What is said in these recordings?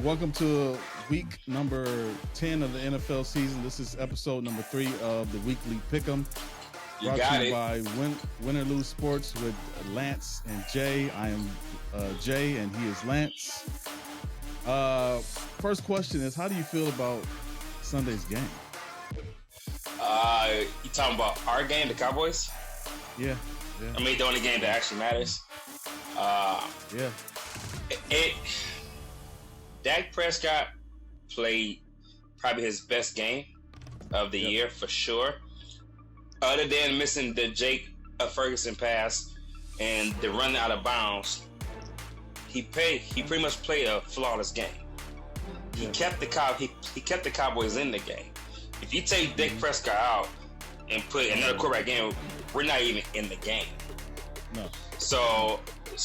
Welcome to week number 10 of the NFL season. This is episode number 3 of the weekly Pick'em. Brought to you by Win or Lose Sports with Lance and Jay. I am Jay and he is Lance. First question is, how do you feel about Sunday's game? You talking about our game, the Cowboys? Yeah. I mean, the only game that actually matters. Dak Prescott played probably his best game of the year for sure. Other than missing the Jake Ferguson pass and the run out of bounds, he pretty much played a flawless game. He kept the Cowboys in the game. If you take Dak Prescott out and put another quarterback in, we're not even in the game. No. So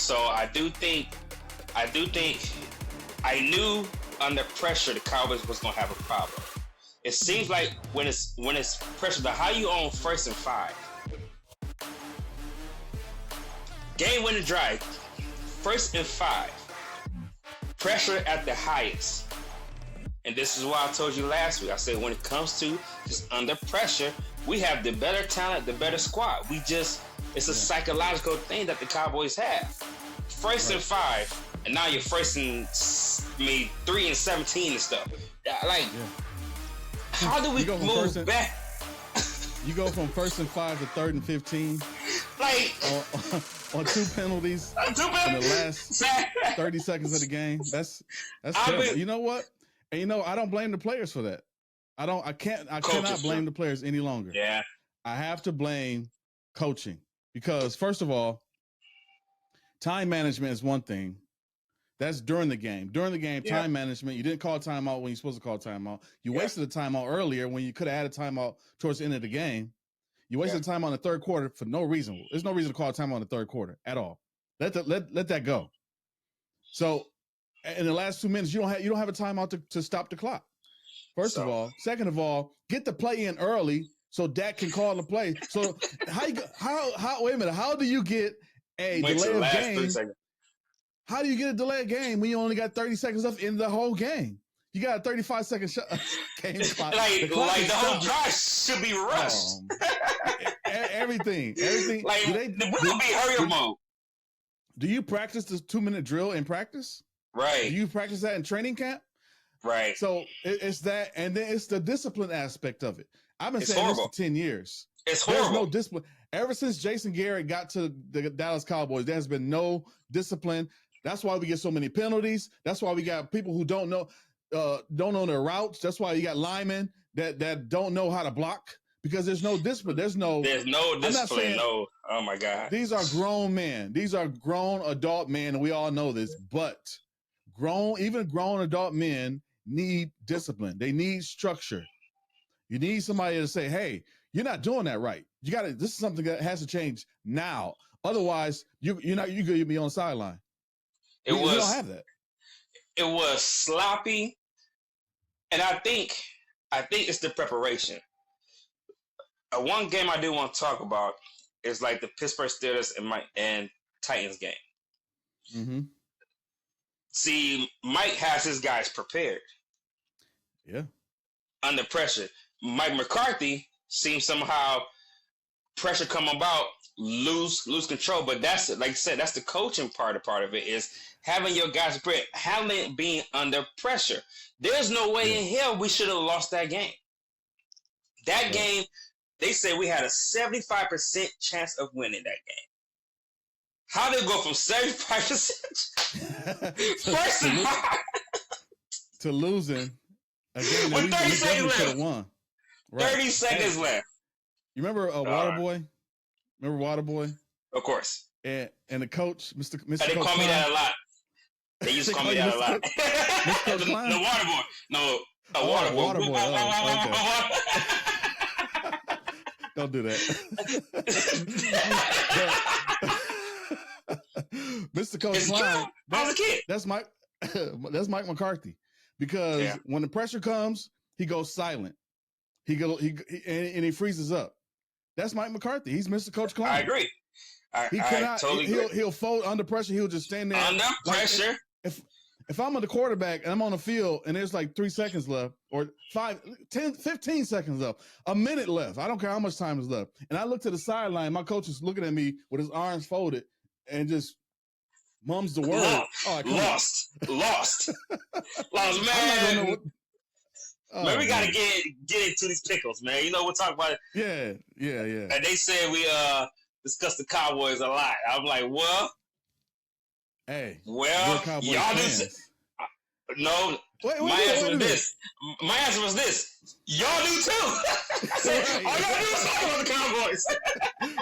I do think I knew under pressure the Cowboys was gonna have a problem. It seems like when it's pressure, but how you on 1st and 5? Game winning drive, 1st and 5. Pressure at the highest. And this is why I told you last week. I said when it comes to just under pressure, we have the better talent, the better squad. It's a psychological thing that the Cowboys have. 1st and 5, and now you're 3 and 17 and stuff. How do we move back? You go from 1st and 5 to 3rd and 15, on 2 penalties in the last 30 seconds of the game. That's terrible. You know what? And I don't blame the players for that. I cannot blame the players any longer. Yeah. I have to blame coaching because, first of all, time management is one thing. That's during the game. During the game, time management, you didn't call timeout when you're supposed to call timeout. You wasted a timeout earlier when you could have had a timeout towards the end of the game. You wasted time on the third quarter for no reason. There's no reason to call a timeout in the third quarter at all. Let that go. So in the last 2 minutes, you don't have a timeout to stop the clock. First of all. Second of all, get the play in early so Dak can call the play. So wait a minute, how do you get a delay of game? How do you get a delayed game when you only got 30 seconds left in the whole game? You got a 35-second game clock. The whole drive should be rushed. Everything. We're gonna be hurry mode. Do you practice the 2-minute drill in practice? Right. Do you practice that in training camp? Right. So it's that, and then it's the discipline aspect of it. I've been saying this for 10 years. It's horrible. There's no discipline. Ever since Jason Garrett got to the Dallas Cowboys, there has been no discipline. That's why we get so many penalties. That's why we got people who don't know their routes. That's why you got linemen that don't know how to block because there's no discipline. There's no discipline. Oh my God. These are grown men. These are grown adult men, and we all know this. But even grown adult men need discipline. They need structure. You need somebody to say, "Hey, you're not doing that right. This is something that has to change now. Otherwise, you'll be on the sideline." We don't have that. It was sloppy, and I think it's the preparation. One game I do want to talk about is like the Pittsburgh Steelers and Titans game. Mm-hmm. See, Mike has his guys prepared. Yeah. Under pressure. Mike McCarthy seems somehow pressure come about, lose control. But that's, like I said, that's the coaching part of it is having your guys prepared, having being under pressure. There's no way in hell we should have lost that game. That game, they said we had a 75% chance of winning that game. How did it go from 75% first and 5 to losing again? With 30 seconds left. Won. Right. 30 seconds left. You remember Waterboy? Remember Waterboy? Of course. And the coach, Mr. They Coach call me that a lot. They used to call me that a lot. The Waterboy. No, Waterboy. Don't do that. Mr. Coach Klein. I was a kid. That's Mike McCarthy. Because when the pressure comes, he goes silent. He freezes up. That's Mike McCarthy. He's Mr. Coach Klein. I agree. He cannot. He'll fold under pressure. He'll just stand there under pressure. if I'm the quarterback and I'm on the field and there's like 3 seconds left or 5, 10, 15 seconds left, a minute left. I don't care how much time is left. And I look to the sideline, my coach is looking at me with his arms folded and just mums the word. Lost, man. Man, we gotta get into these pickles, man. You know, we'll talk about it. Yeah. And they said we discussed the Cowboys a lot. I'm like, well, y'all do. No, my answer was this. Y'all do too. I said, all y'all do is talk about the Cowboys.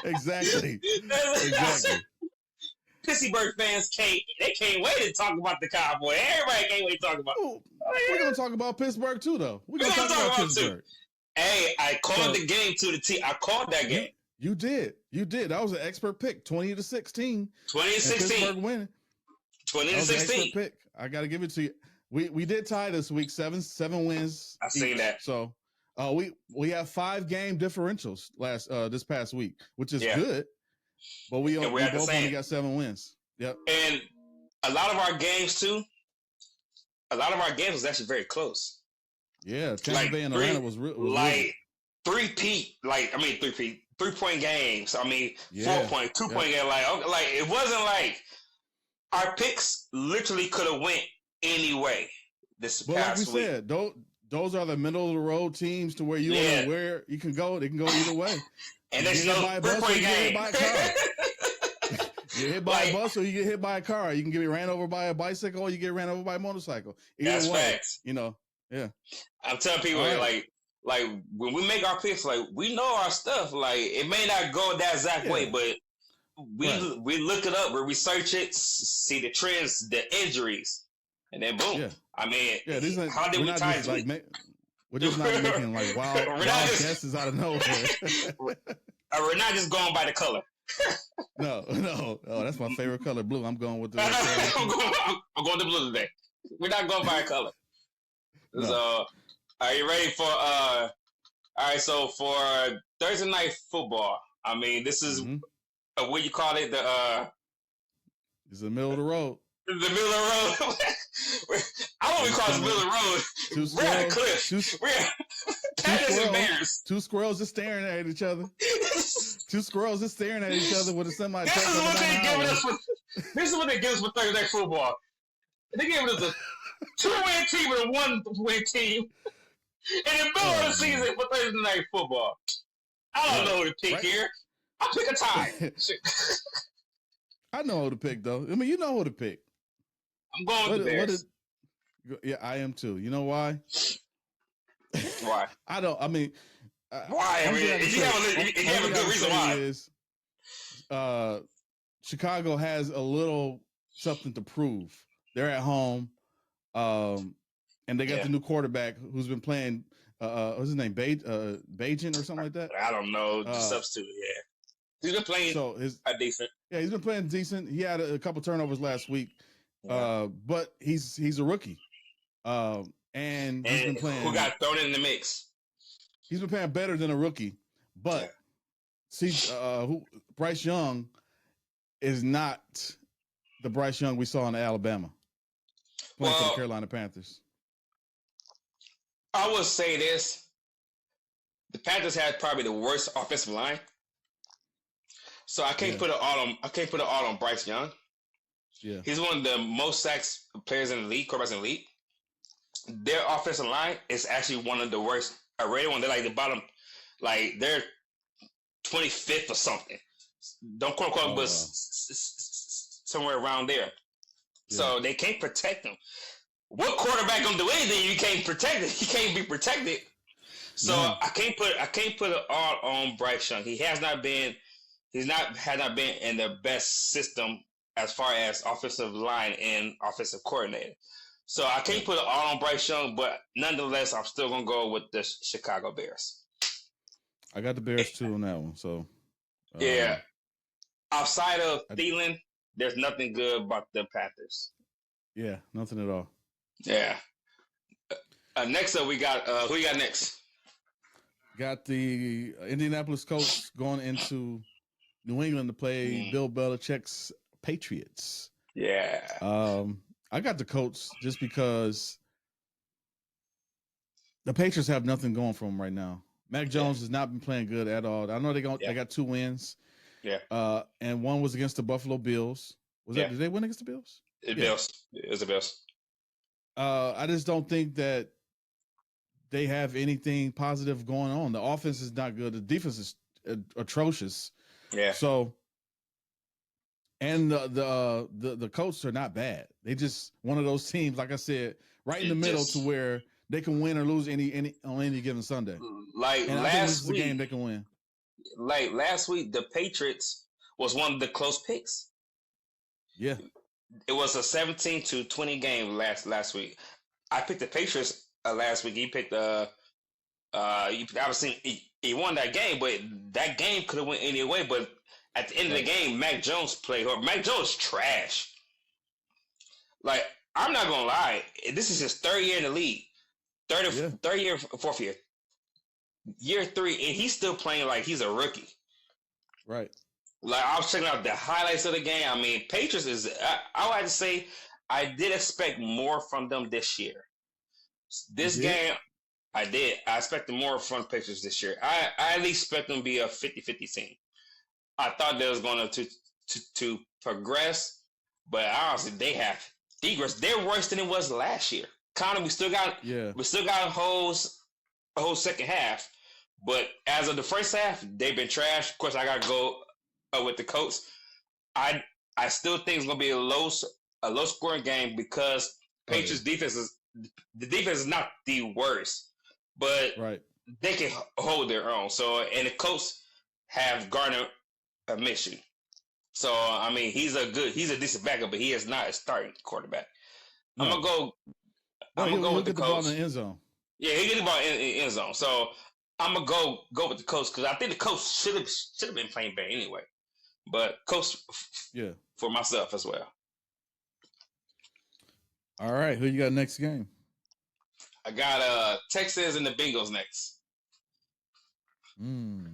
Exactly. Pittsburgh fans can't wait to talk about the Cowboys. Everybody can't wait to talk about. We're gonna talk about Pittsburgh too, though. We're gonna talk about Pittsburgh. Hey, I called the game to the team. I called that game. You did. That was an expert pick. 20-16. 20-16. Pittsburgh winning. 20-16. Pick. I got to give it to you. We did tie this week. Seven wins. I seen that. So we have 5 game differentials this past week, which is good. But we both only got 7 wins. Yep. And a lot of our games was actually very close. Yeah, Tampa Bay and Atlanta was like three-peat. 3-point games. 4-point, 2-point game. Like it wasn't like our picks literally could have went any way this past week. Said, those are the middle of the road teams to where you don't know where you can go. They can go either way. And there's no 3-point game. You get hit by a bus or you get hit by a car. You can get ran over by a bicycle or you get ran over by a motorcycle. That's facts. You know, yeah. I'm telling people like when we make our picks, like we know our stuff. Like it may not go that exact way, but we look it up, we research it, see the trends, the injuries, and then boom. Yeah. How did we tie it? We're just not making like wild guesses out of nowhere. We're not just going by the color. No. Oh, that's my favorite color, blue. I'm going with the. I'm going to blue today. We're not going by a color. No. So, are you ready for? All right. So for Thursday night football, this is what you call it. It's the middle of the road. The middle of the road. I don't even call it the middle of the road. We're at a cliff. Panthers and Bears. 2 squirrels just staring at each other. 2 squirrels just staring at each other with a semi. This is what they give us for Thursday night football. They gave us a 2-win team and a 1-win team. In the middle of the season for Thursday night football. I don't know who to pick here. I'll pick a tie. I know who to pick, though. You know who to pick. I'm going with the Bears. Yeah, I am too. You know why? Why? Why? If you have a good reason why. Is, Chicago has a little something to prove. They're at home, and they got the new quarterback who's been playing. What's his name? Bajan or something like that? I don't know. The substitute. Yeah, he's been playing decent. Yeah, he's been playing decent. He had a couple turnovers last week, but he's a rookie. And he's been playing. Who got thrown in the mix? He's been playing better than a rookie, but Bryce Young is not the Bryce Young we saw in Alabama playing for the Carolina Panthers. I will say this: the Panthers had probably the worst offensive line, so I can't put it all on Bryce Young. Yeah, he's one of the most sacks players in the league, quarterbacks in the league. Their offensive line is actually one of the worst. Rated one. They're like the bottom, like they're 25th or something. Don't quote unquote, but somewhere around there. Yeah. So they can't protect him. What quarterback gonna do anything? You can't protect it. He can't be protected. So I can't put it all on Bryce Young. He has not been in the best system as far as offensive line and offensive coordinator. So I can't put it all on Bryce Young, but nonetheless, I'm still gonna go with the Chicago Bears. I got the Bears too on that one. So outside of Thielen, there's nothing good about the Panthers. Yeah, nothing at all. Yeah. Next up, we got who you got next? Got the Indianapolis Colts going into New England to play Bill Belichick's Patriots. Yeah. I got the Colts just because the Patriots have nothing going for them right now. Mac Jones has not been playing good at all. I know they got 2 wins. Yeah. And one was against the Buffalo Bills. Did they win against the Bills? Bills. It was the Bills. I just don't think that they have anything positive going on. The offense is not good. The defense is atrocious. Yeah. So, and the Colts are not bad. They just one of those teams, like I said, right in the middle to where they can win or lose any on any given Sunday. Like and last I think this is week, the game they can win. Like last week, the Patriots was one of the close picks. Yeah. It was a 17-20 game last week. I picked the Patriots last week. He picked obviously he won that game, but that game could have went any way. But at the end of the game, Mac Jones played hard. Mac Jones trash. Like, I'm not gonna lie, this is his 3rd year in the league. Third year, 4th year. Year 3, and he's still playing like he's a rookie. Right. Like, I was checking out the highlights of the game. I mean, Patriots is, I would have to say, I did expect more from them this year. This game, I did. I expected more from the Patriots this year. I at least expect them to be a 50-50 team. I thought they was going to progress, but honestly, they have degressed. They're worse than it was last year. We still got a whole second half, but as of the first half, they've been trash. Of course, I got to go with the Colts. I still think it's going to be a low scoring game because Patriots defense is not the worst, but they can hold their own. So, and the Colts have Gardner Minshew. So, I mean, he's a decent backup, but he is not a starting quarterback. No. I'm gonna go with the Colts. Ball in the end zone. Yeah, he get the ball in the end zone. So I'm gonna go with the Colts because I think the Colts should have been playing better anyway. But Colts, for myself as well. All right, who you got next game? I got Texans and the Bengals next.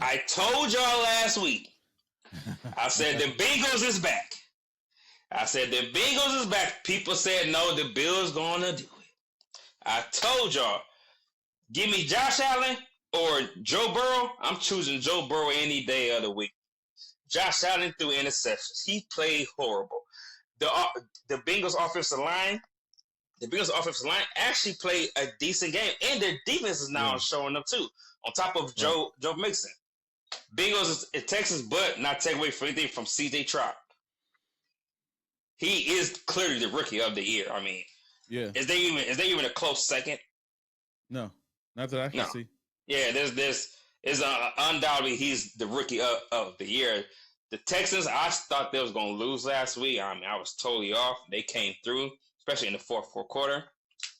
I told y'all last week. I said the Bengals is back. People said no, the Bills gonna do it. I told y'all, give me Josh Allen or Joe Burrow. I'm choosing Joe Burrow any day of the week. Josh Allen threw interceptions. He played horrible. The Bengals offensive line actually played a decent game, and their defense is now showing up too. On top of Joe Mixon. Bengals is Texas, but not take away from anything from C.J. Stroud. He is clearly the rookie of the year. I mean, is there even a close second? No, not that I can see. Yeah, there's undoubtedly he's the rookie of the year. The Texans, I thought they was gonna lose last week. I mean, I was totally off. They came through, especially in the fourth quarter.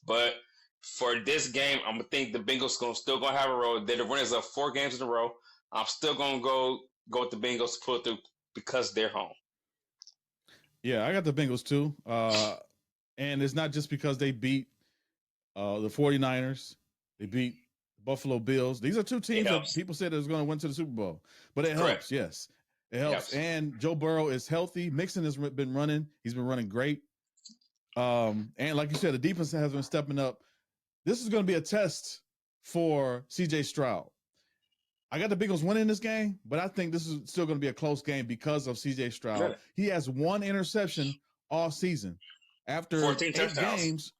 But for this game, I'm gonna think the Bengals still gonna have a roll. They're the winners of 4 games in a row. I'm still gonna go with the Bengals to pull it through because they're home. Yeah, I got the Bengals too. And it's not just because they beat the 49ers. They beat the Buffalo Bills. These are 2 teams that people said was going to win to the Super Bowl. But it helps, yes. It helps. And Joe Burrow is healthy. Mixon has been running. He's been running great. And like you said, the defense has been stepping up. This is going to be a test for C.J. Stroud. I got the Bengals winning this game, but I think this is still going to be a close game because of C.J. Stroud. Sure. He has 1 interception all season. After 14 touchdowns. Games,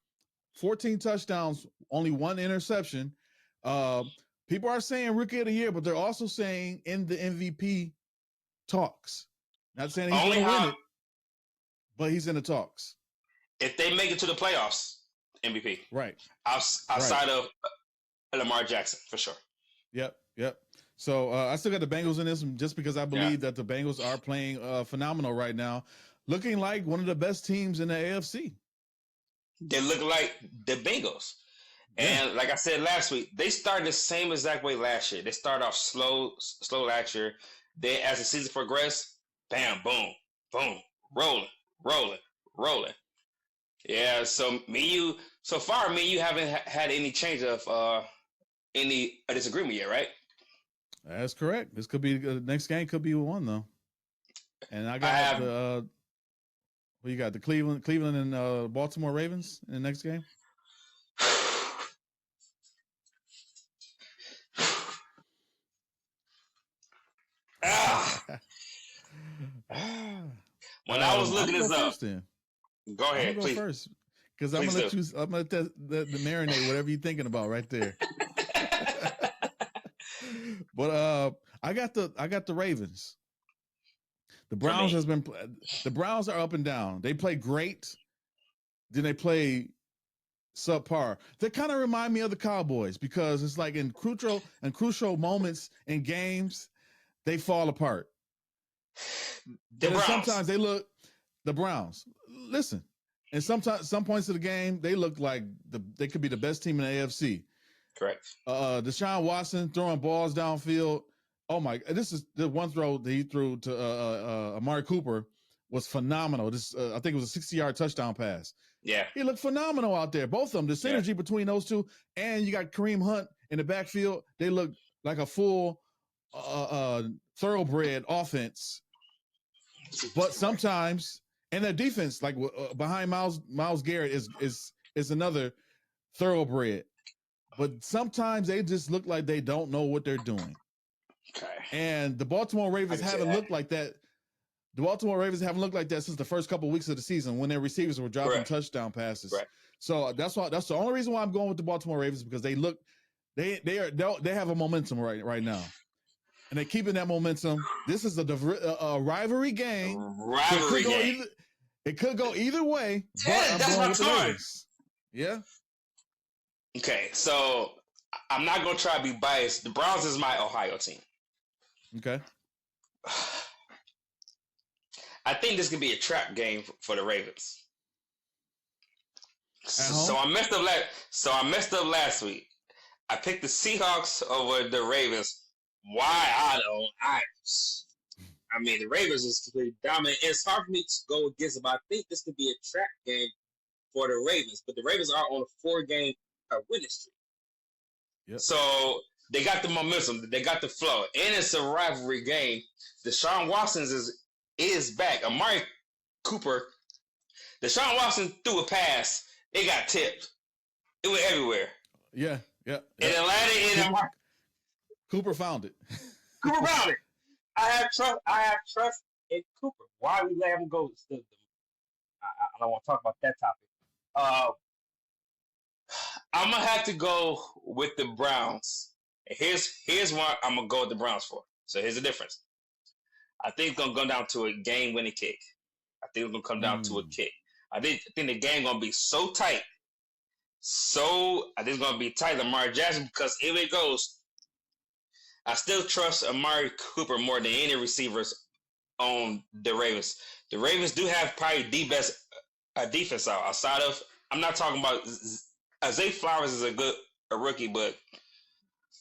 14 touchdowns, only 1 interception. People are saying rookie of the year, but they're also saying in the MVP talks. Not saying he's going to win it, but he's in the talks. If they make it to the playoffs, MVP. Right. Outside of Lamar Jackson, for sure. Yep. So I still got the Bengals in this just because I believe that the Bengals are playing phenomenal right now, looking like one of the best teams in the AFC. They look like the Bengals. And like I said last week, they started the same exact way last year. They started off slow last year. Then as the season progressed, bam, boom, boom, rolling. Yeah, so so far, you haven't had any change of any disagreement yet, right? That's correct. This could be the next game. Could be 1 though, and I got Well, you got the Cleveland and Baltimore Ravens in the next game. When I was looking this up, go ahead, go please. First, because I'm gonna let you. I'm gonna let the marinate whatever you're thinking about right there. But I got the Ravens. The Browns the Browns are up and down. They play great, then they play subpar. They kind of remind me of the Cowboys because it's like in crucial moments in games, they fall apart. Sometimes they look the Browns. Listen, and sometimes some points of the game they look like they could be the best team in the AFC. Correct. Deshaun Watson throwing balls downfield. Oh my! This is the one throw that he threw to Amari Cooper was phenomenal. This I think it was a 60-yard touchdown pass. Yeah, he looked phenomenal out there. Both of them. The synergy between those two, and you got Kareem Hunt in the backfield. They look like a full thoroughbred offense. But sometimes, and their defense, like behind Myles Garrett, is another thoroughbred. But sometimes they just look like they don't know what they're doing. Okay. And the Baltimore Ravens haven't looked like that. The Baltimore Ravens haven't looked like that since the first couple of weeks of the season when their receivers were dropping touchdown passes. Right. So that's the only reason why I'm going with the Baltimore Ravens because they have a momentum right now. And they're keeping that momentum. This is a rivalry game. It could go either way. Yeah, that's my time. Yeah. Okay, so I'm not gonna try to be biased. The Browns is my Ohio team. Okay. I think this could be a trap game for the Ravens. So I messed up last week. I picked the Seahawks over the Ravens. Why? I mean, the Ravens is completely dominant. It's hard for me to go against them. I think this could be a trap game for the Ravens, but the Ravens are on a 4-game winning streak. Yep. So they got the momentum, they got the flow, and it's a rivalry game. Deshaun Watson is back. Amari Cooper, Deshaun Watson threw a pass, it got tipped. It went everywhere. Yeah. In Atlanta, Cooper found it. Cooper found it. I have trust in Cooper. Why we let him go? I don't want to talk about that topic. I'm gonna have to go with the Browns. Here's why I'm gonna go with the Browns for. So here's the difference. I think it's gonna go down to a game-winning kick. I think it's gonna come down to a kick. I think the game gonna be so tight. I think it's gonna be tight, Lamar Jackson, because if it goes, I still trust Amari Cooper more than any receivers on the Ravens. The Ravens do have probably the best defense outside of. I'm not talking about Zay Flowers is a rookie, but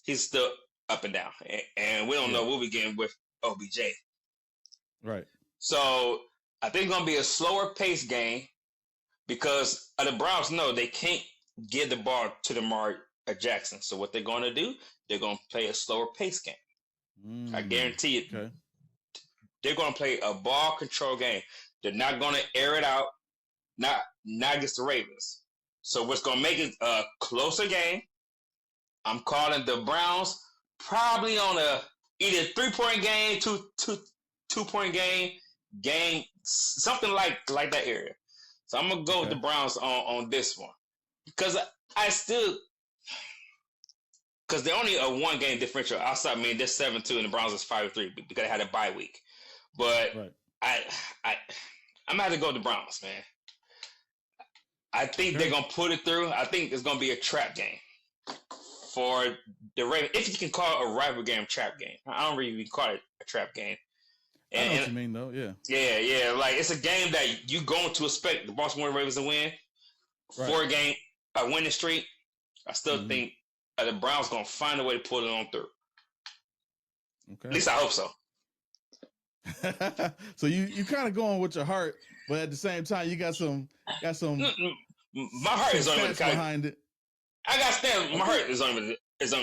he's still up and down, and we don't know what we're getting with OBJ. Right. So I think it's gonna be a slower pace game because the Browns know they can't give the ball to Lamar Jackson. So what they're gonna do? They're gonna play a slower pace game. I guarantee it. Okay. They're gonna play a ball control game. They're not gonna air it out. Not against the Ravens. So what's going to make it a closer game, I'm calling the Browns probably on either 3-point game, two-point game, something like that area. So I'm going to go with the Browns on this one. Because because they're only a 1-game differential. Outside, I mean, they're 7-2 and the Browns is 5-3 because they had a bye week. But I'm going to have to go with the Browns, man. I think they're going to put it through. I think it's going to be a trap game for the Ravens. If you can call it a rival game, trap game. I don't really call it a trap game. I know what you mean, though, yeah. Yeah. Like, it's a game that you're going to expect the Baltimore Ravens to win. Right. 4-game winning streak. I still think the Browns going to find a way to pull it on through. Okay. At least I hope so. So you kind of going with your heart, but at the same time, you got some. My heart is on the Cowboys. Behind it. I got to stand. My heart is on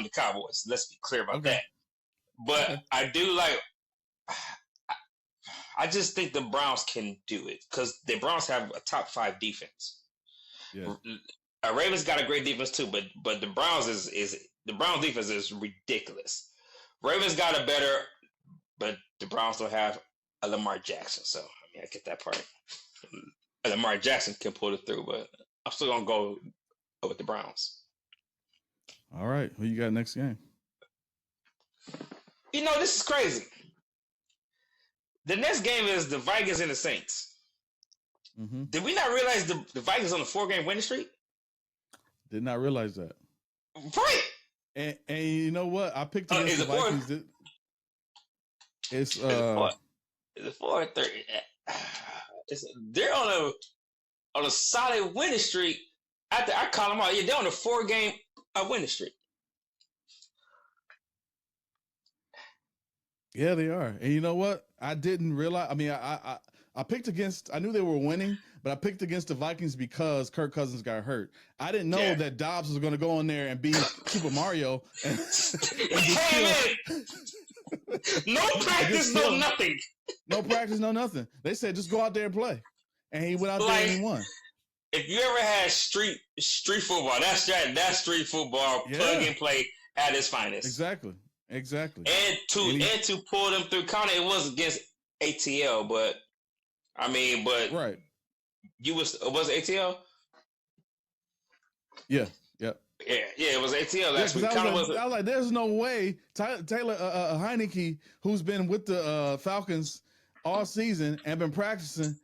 the Cowboys. Let's be clear about that. But I do like. I just think the Browns can do it because the Browns have a top 5 defense. Yeah. Ravens got a great defense too, but the Browns the Browns defense is ridiculous. Ravens got a better, but the Browns don't have a Lamar Jackson. So I get that part. Lamar Jackson can pull it through, but I'm still gonna go with the Browns. All right, who you got next game? This is crazy. The next game is the Vikings and the Saints. Mm-hmm. Did we not realize the Vikings on a 4-game winning streak? Did not realize that. Right. And you know what? I picked against the Vikings. It's It's a 4-3. They're on a solid winning streak. I call them out. Yeah, they're on a 4-game winning streak. Yeah, they are. And you know what? I didn't realize. I mean, I picked against. I knew they were winning, but I picked against the Vikings because Kirk Cousins got hurt. I didn't know that Dobbs was going to go in there and be Super Mario. And no practice, no nothing. No practice, no nothing. They said just go out there and play, and he went out there and he won. If you ever had street football, that's street football, plug and play at its finest. Exactly. And to pull them through, kind of it was against ATL, but right. Was it ATL? Yeah, it was ATL last week. I was like, there's no way Taylor Heineke, who's been with the Falcons all season and been practicing,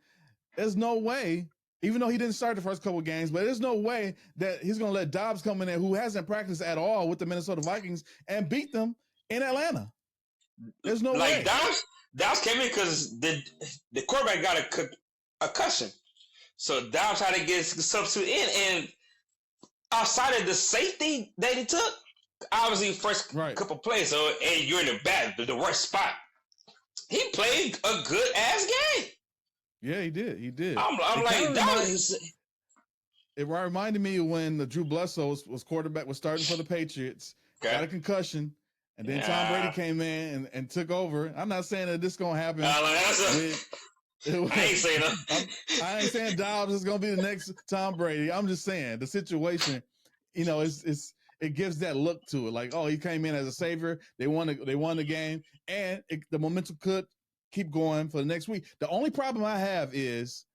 there's no way, even though he didn't start the first couple of games, but there's no way that he's going to let Dobbs come in there, who hasn't practiced at all with the Minnesota Vikings, and beat them in Atlanta. There's no way. Dobbs came in because the quarterback got a concussion. So Dobbs had to get substitute in, and outside of the safety that he took, obviously first couple plays, so and you're in the worst spot. He played a good ass game. Yeah, he did. I'm like, Dobbs. It reminded me when the Drew Bledsoe was quarterback, was starting for the Patriots, got a concussion, and then Tom Brady came in and took over. I'm not saying that this is gonna happen. I ain't saying that. I ain't saying Dobbs is gonna be the next Tom Brady. I'm just saying the situation, it gives that look to it. Like, oh, he came in as a savior. They won the game, and the momentum could keep going for the next week. The only problem I have is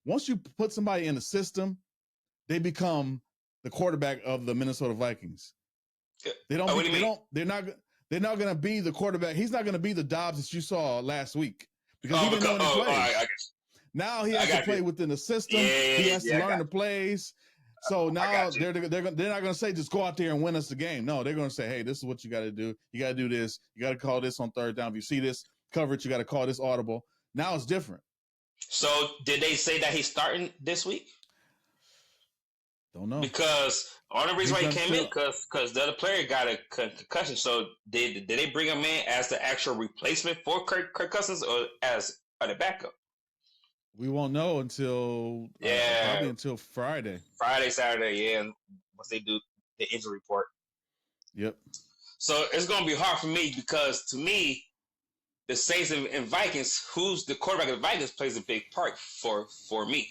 once you put somebody in the system, they become the quarterback of the Minnesota Vikings. They're not going to be the quarterback. He's not going to be the Dobbs that you saw last week because he didn't know any plays. Now he has to play within the system. He has to learn the plays. So now they're not going to say just go out there and win us the game. No, they're going to say, hey, this is what you got to do. You got to do this. You got to call this on third down. If you see this coverage, you got to call this audible. Now it's different. So did they say that he's starting this week? Don't know. Because the only reason why he came in because the other player got a concussion. So did they bring him in as the actual replacement for Kirk Cousins or as the backup? We won't know until probably until Friday. Saturday, once they do the injury report. Yep. So it's going to be hard for me because to me, the Saints and Vikings, who's the quarterback of the Vikings, plays a big part for me.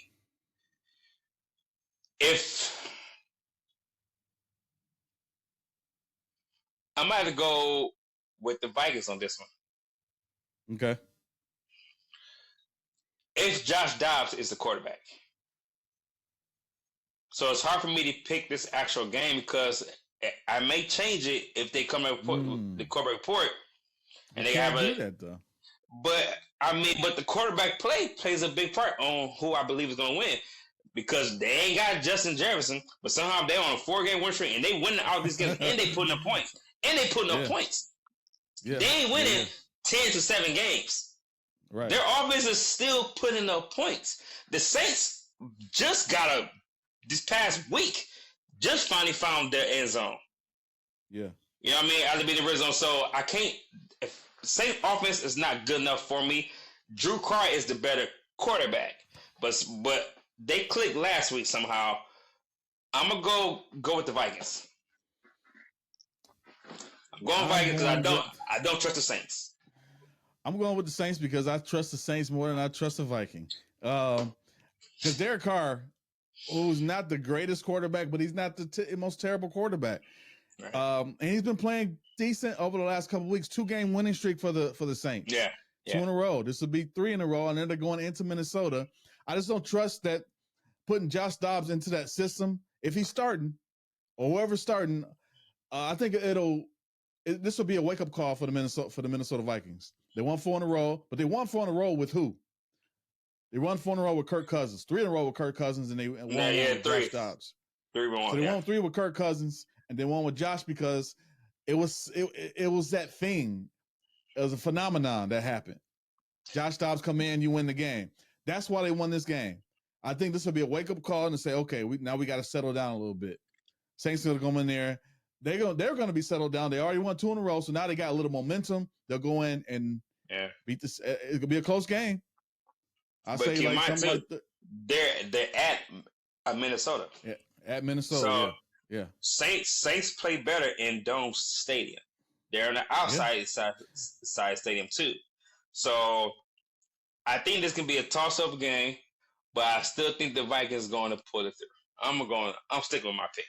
If I might have to go with the Vikings on this one. Okay. If Josh Dobbs is the quarterback. So it's hard for me to pick this actual game because I may change it if they come up with the quarterback report and they have that though. But the quarterback plays a big part on who I believe is going to win. Because they ain't got Justin Jefferson, but somehow they're on a 4-game win streak and they win all these games and they putting up points. Yeah. They ain't winning 10 to 7 games. Right. Their offense is still putting up points. The Saints just this past week, just finally found their end zone. Yeah. You know what I mean? Out of the red zone. So I can't, if the Saints offense is not good enough for me, Drew Carr is the better quarterback. But they clicked last week somehow. I'm gonna go with the Vikings. I'm going Vikings because I don't trust the Saints. I'm going with the Saints because I trust the Saints more than I trust the Viking. Because Derek Carr, who's not the greatest quarterback, but he's not the most terrible quarterback. Right. And he's been playing decent over the last couple of weeks. 2-game winning streak for the Saints. Yeah. 2 in a row. This will be 3 in a row, and then they're going into Minnesota. I just don't trust that putting Josh Dobbs into that system. If he's starting, or whoever's starting, I think this will be a wake-up call for the Minnesota Vikings. They won 4 in a row, but they won 4 in a row with who? They won 4 in a row with Kirk Cousins. 3 in a row with Kirk Cousins, and they won with Josh Dobbs. 3-1. So they won 3 with Kirk Cousins, and they won with Josh because it was that thing. It was a phenomenon that happened. Josh Dobbs come in, you win the game. That's why they won this game. I think this will be a wake-up call and say, okay, we got to settle down a little bit. Saints are going to go in there. They're going to be settled down. They already won 2 in a row, so now they got a little momentum. They'll go in and beat this. It's gonna be a close game. I say like something like they're at Minnesota. Yeah, at Minnesota. So yeah. Saints play better in Dome Stadium. They're on the outside side stadium too. So I think this can be a toss-up game, but I still think the Vikings are going to pull it through. I'm sticking with my pick.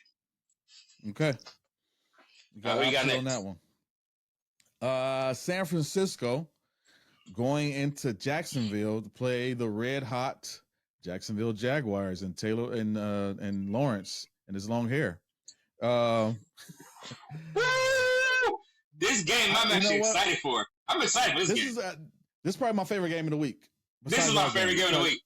Okay. You got next on that one. San Francisco going into Jacksonville to play the red hot Jacksonville Jaguars and Taylor and Lawrence and his long hair. This game I'm actually excited for. I'm excited for this game. This is probably my favorite game of the week. This is my favorite game of the week.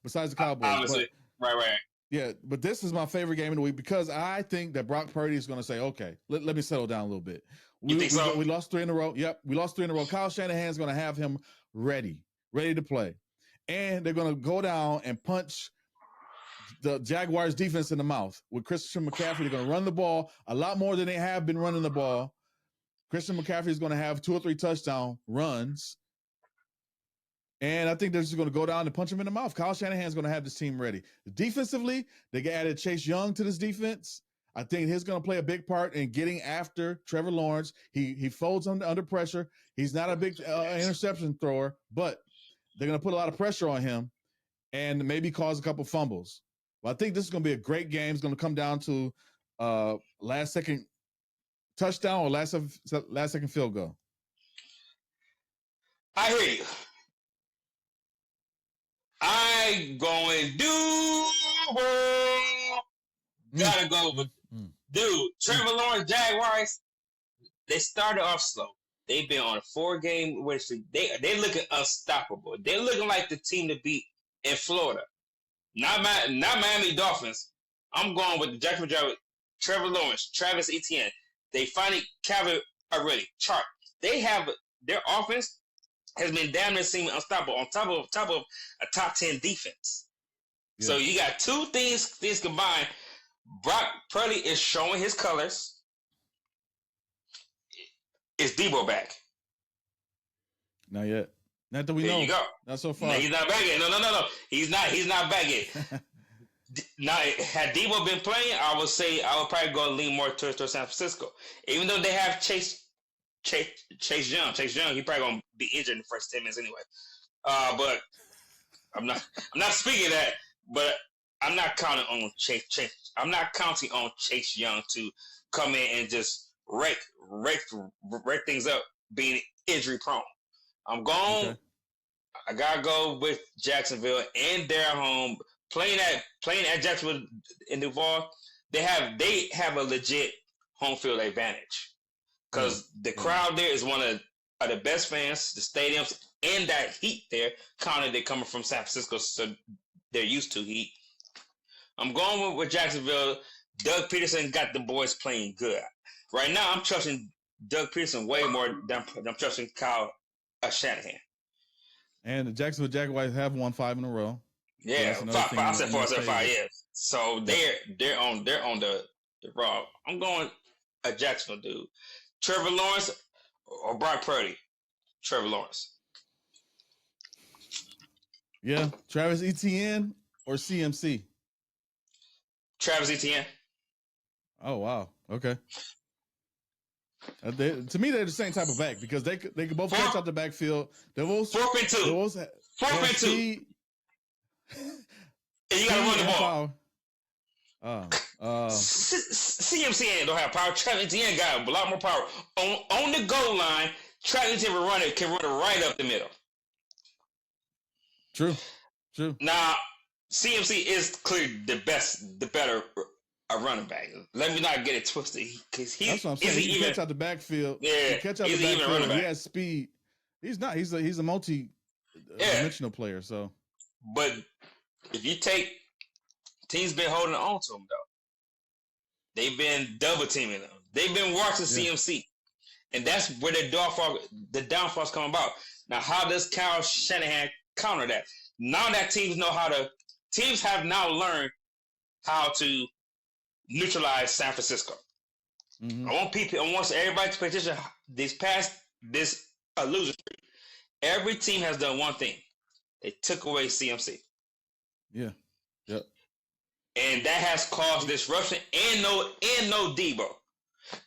Besides the Cowboys. Obviously. Right. Yeah, but this is my favorite game of the week because I think that Brock Purdy is going to say, okay, let me settle down a little bit. You think so? We lost 3 in a row. Yep, we lost 3 in a row. Kyle Shanahan's going to have him ready to play. And they're going to go down and punch the Jaguars defense in the mouth. With Christian McCaffrey, they're going to run the ball a lot more than they have been running the ball. Christian McCaffrey is going to have 2 or 3 touchdown runs. And I think they're just going to go down and punch him in the mouth. Kyle Shanahan's going to have this team ready. Defensively, they added Chase Young to this defense. I think he's going to play a big part in getting after Trevor Lawrence. He folds under pressure. He's not a big interception thrower, but they're going to put a lot of pressure on him and maybe cause a couple fumbles. Well, I think this is going to be a great game. It's going to come down to last-second touchdown or last-second field goal. I hear you. I going gotta go with dude. Trevor Lawrence Jaguars. They started off slow. They've been on a 4-game win streak. They looking unstoppable. They're looking like the team to beat in Florida. Not Miami Dolphins. I'm going with the Jacksonville Jaguars. Trevor Lawrence, Travis Etienne. They finally Calvin already. Chart. They have their offense has been damn near seeming unstoppable on top of a top 10 defense. Yeah. So you got 2 things combined. Brock Purdy is showing his colors. Is Debo back? Not yet. Not that we know. There you go. Not so far. No, he's not back yet. No. He's not back yet. Now, had Debo been playing, I would probably go lean more towards San Francisco. Even though they have Chase Young. Chase Young, he probably gonna be injured in the first 10 minutes anyway. But I'm not speaking of that. But I'm not counting on Chase. I'm not counting on Chase Young to come in and just wreck things up, being injury prone. I'm going. Okay. I gotta go with Jacksonville and their home playing at Jacksonville in Duval. They have a legit home field advantage. Because the crowd there is one of the best fans, the stadiums, and that heat there. Counted they're coming from San Francisco, so they're used to heat. I'm going with Jacksonville. Doug Peterson got the boys playing good. Right now, I'm trusting Doug Peterson way more than I'm trusting Kyle Shanahan. And the Jacksonville Jaguars have won 5 in a row. Yeah, so 5. I said 4. I said 5. Yeah. So they're on the raw. I'm going a Jacksonville dude. Trevor Lawrence or Brock Purdy? Trevor Lawrence. Yeah, Travis Etienne or CMC? Travis Etienne. Oh, wow. Okay. To me, they're the same type of back because they could both catch out the backfield. They both 4th and 2. They both 4th and 2. And you got to run the ball. CMC don't have power. Travis Etienne got a lot more power. On the goal line, Travis Etienne can run it right up the middle. True. Now, CMC is clearly the better running back. Let me not get it twisted. That's what I'm saying. He can catch out the backfield. Yeah, he catch out the backfield. He has speed. He's not. He's a multi-dimensional player. So, but if you take teams been holding on to him though. They've been double teaming them. They've been watching CMC, and that's where the downfalls come about. Now, how does Kyle Shanahan counter that? Now that teams have now learned how to neutralize San Francisco. Mm-hmm. I want everybody to pay attention. This losing streak. Every team has done one thing. They took away CMC. Yeah. Yep. And that has caused disruption and no Debo.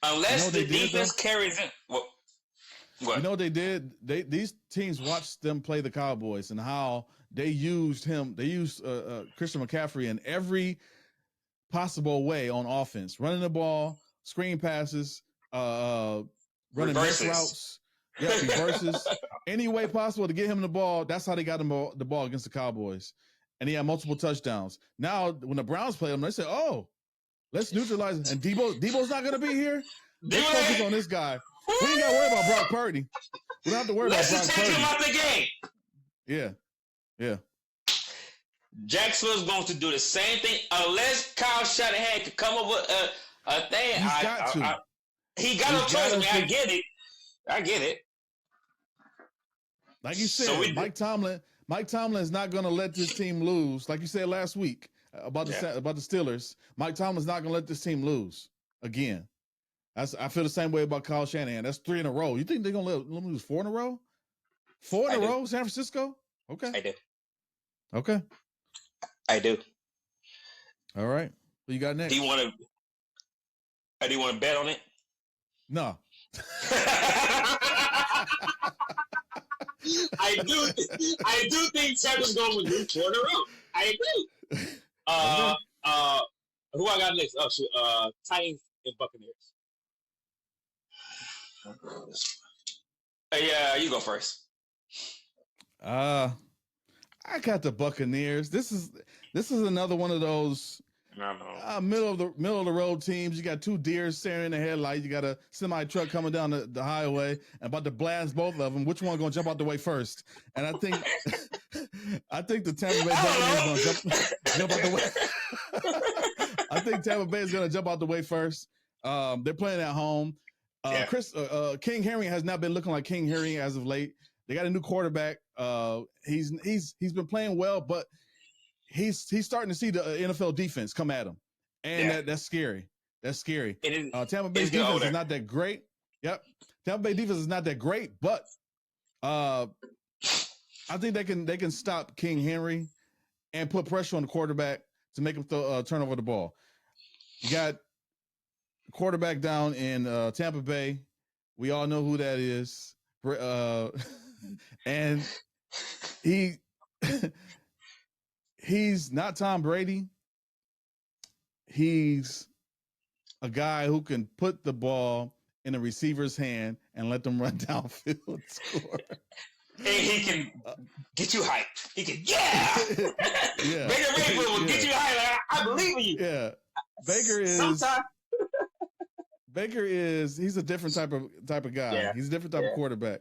Unless the defense carries in. What? You know what they did? These teams watched them play the Cowboys and how they used him. They used Christian McCaffrey in every possible way on offense, running the ball, screen passes, running miss routes, reverses, any way possible to get him the ball. That's how they got him the ball against the Cowboys. And he had multiple touchdowns. Now, when the Browns play him, they say, "Oh, let's neutralize him." And Debo's not going to be here. Let's focus on this guy. We ain't got to worry about Brock Purdy. We don't have to worry about Brock Purdy. Let's take him out the game. Yeah. Jacksonville's going to do the same thing unless Kyle Shanahan could come up with a thing. He's got to. He got no choice. I get it. Like you said, Mike Tomlin is not going to let this team lose. Like you said last week about the Steelers, Mike Tomlin's not going to let this team lose again. I feel the same way about Kyle Shanahan. That's 3 in a row. You think they're going to let them lose 4 in a row? 4 in a row, San Francisco? Okay. I do. Okay. I do. All right. What you got next? Do you want to bet on it? No. I do think Tampa's going to lose 4 in a row. I do. Who I got next? Oh shoot. Titans and Buccaneers. Yeah, you go first. I got the Buccaneers. This is another one of those middle of the road teams. You got 2 deers staring in the headlights. You got a semi truck coming down the highway and about to blast both of them. Which one going to jump out the way first? And I think the Tampa Bay Buccaneers going to jump out the way. I think Tampa Bay is going to jump out the way first. They're playing at home. King Henry has not been looking like King Henry as of late. They got a new quarterback. He's been playing well, but he's starting to see the NFL defense come at him, and that's scary. That's scary. Tampa Bay defense is not that great. Yep, Tampa Bay defense is not that great, but I think they can stop King Henry and put pressure on the quarterback to make him turn over the ball. You got quarterback down in Tampa Bay. We all know who that is. And he's not Tom Brady. He's a guy who can put the ball in a receiver's hand and let them run downfield and score. And he can get you hyped. He can, Baker Mayfield will get you hyped. I believe in you. Yeah. He's a different type of guy. Yeah. He's a different type of quarterback.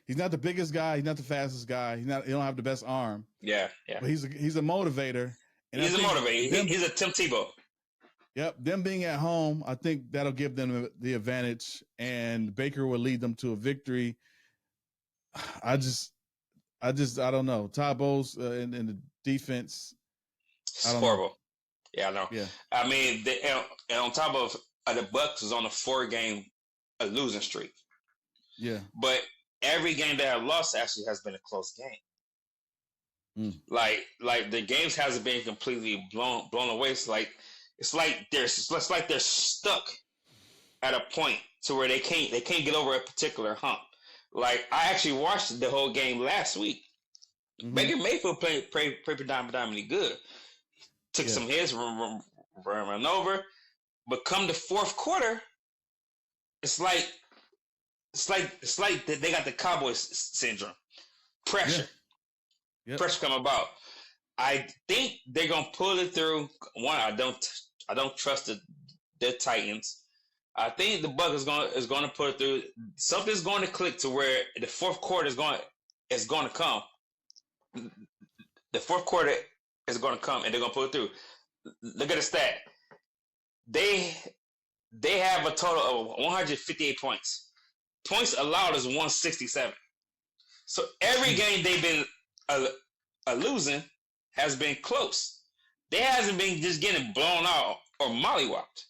He's not the biggest guy. He's not the fastest guy. He don't have the best arm. Yeah. But he's a motivator. And he's a motivator. He's a Tim Tebow. Yep. Them being at home, I think that'll give them the advantage, and Baker will lead them to a victory. I don't know. Todd Bowles in the defense. It's horrible. Yeah, I know. Yeah. I mean, and on top of the Bucs is on a 4-game losing streak. Yeah. But every game they have lost actually has been a close game. Like the games hasn't been completely blown away. It's like they're stuck. at a point to where they can't get over a particular hump. Like I actually watched the whole game last week. Mm-hmm. Baker Mayfield played predominantly good. Took some hits, run over, but come the fourth quarter, it's like they got the Cowboys syndrome. Pressure, pressure come about. I think they're gonna pull it through. One, I don't trust the Titans. I think the Bucs is going to pull it through. Something's going to click to where the fourth quarter is going to come. The fourth quarter is going to come, and they're going to pull it through. Look at the stat. They have a total of 158 points. Points allowed is 167. So every game they've been losing has been close. They hasn't been just getting blown out or mollywopped.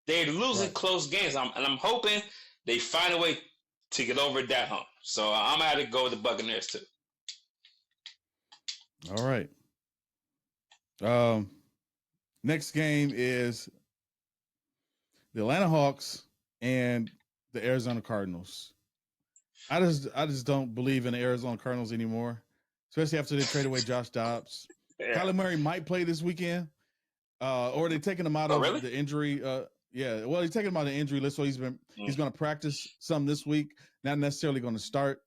They're losing close games, and I'm hoping they find a way to get over that hump. So I'm going to have to go with the Buccaneers too. All right. Next game is the Atlanta Hawks and the Arizona Cardinals. I just don't believe in the Arizona Cardinals anymore, especially after they trade away Josh Dobbs. Yeah. Kyler Murray might play this weekend, or they're taking him out of the injury. Yeah, well, he's taking him out of the injury list, so he's going to practice some this week. Not necessarily going to start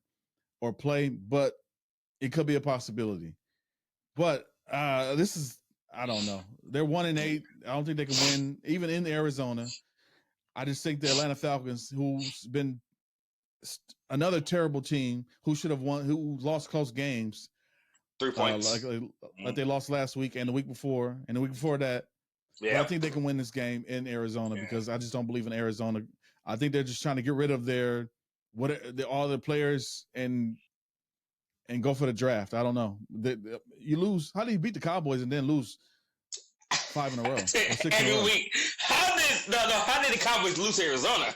or play, but it could be a possibility. But this is, I don't know. They're 1-8. I don't think they can win, even in Arizona. I just think the Atlanta Falcons, who's been another terrible team, who should have won, who lost close games, 3 points, like they lost last week and the week before, and the week before that. Yeah, I think they can win this game in Arizona because I just don't believe in Arizona. I think they're just trying to get rid of all the players and go for the draft. I don't know. You lose. How do you beat the Cowboys and then lose 5 in a row? Or 6 in a row? Week. How did the Cowboys lose Arizona?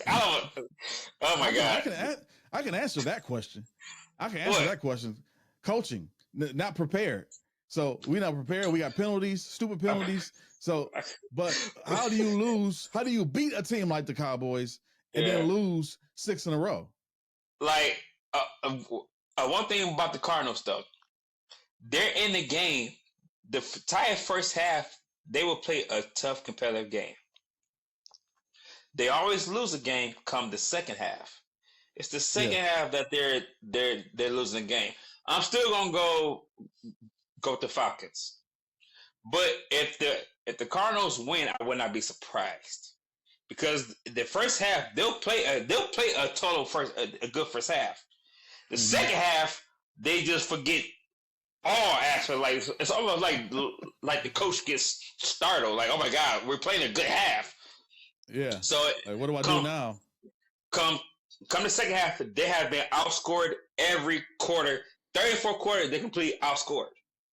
I don't. Oh my God! I can answer that question. I can answer that question. Coaching, not prepared. So we're not prepared. We got penalties, stupid penalties. So, but how do you lose? How do you beat a team like the Cowboys and then lose 6 in a row? Like one thing about the Cardinals, though, they're in the game. The entire first half, they will play a tough, competitive game. They always lose a game come the second half. It's the second half that they're losing the game. I'm still gonna go with the Falcons, but if the Cardinals win, I would not be surprised because the first half they'll play a good first half. The second half they just forget all aspects. Like it's almost like the coach gets startled. Like, oh my God, we're playing a good half. Yeah. So like, what do I do now? Come the second half, they have been outscored every quarter. 3rd and 4th quarter, they completely outscored